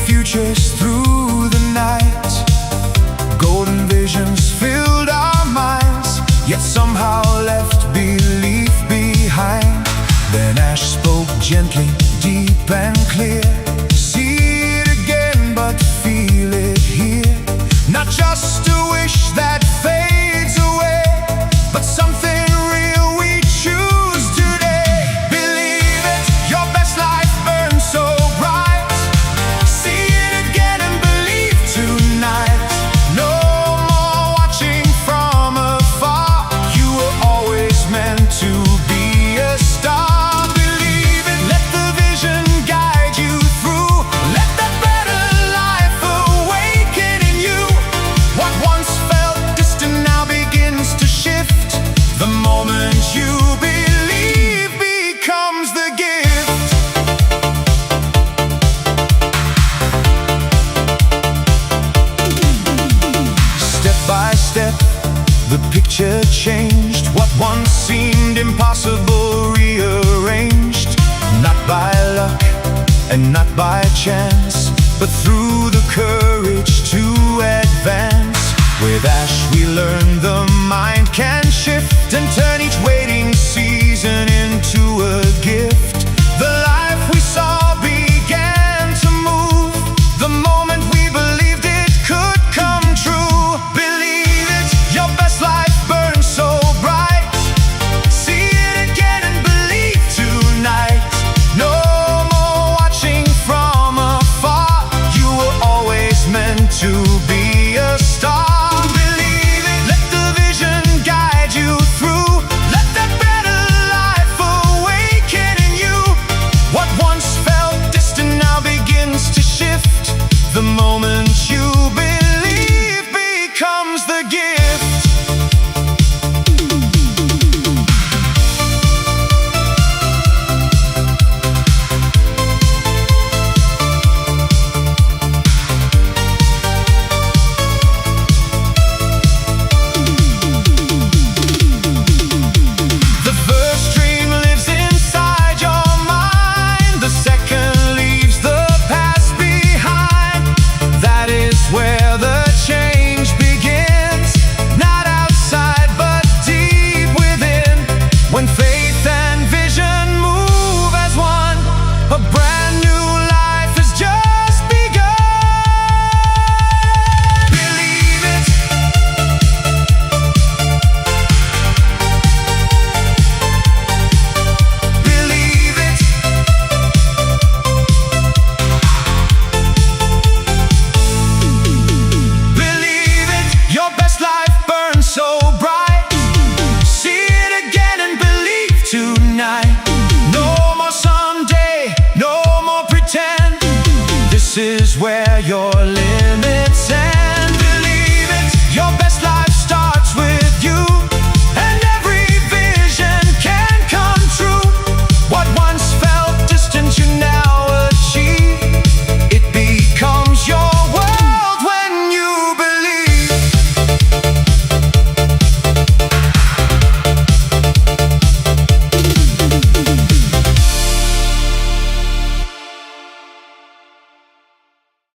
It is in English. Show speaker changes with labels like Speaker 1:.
Speaker 1: Futures through the night, golden visions filled our minds, yet somehow left belief behind. Then Ash spoke gently, deep and clear. See it again, but feel it here. Not just a wish that fades away, but something real we choose today. Believe it, your best life burns so bright. The picture changed. What once seemed impossible rearranged, not by luck and not by chance, but through the courage to advance. With Ash we learned the mind can shift and turn each waiting season into a gift. The life we saw began to move the moment we believed it could come true. Believe it, your best life burns so bright. See it again and believe tonight. No more watching from afar. You were always meant to be a star. Believe it, let the vision guide you through. Let that better life awaken in you. What once felt distant now begins to shift. The moment you believe becomes the gift. This is where your limits end.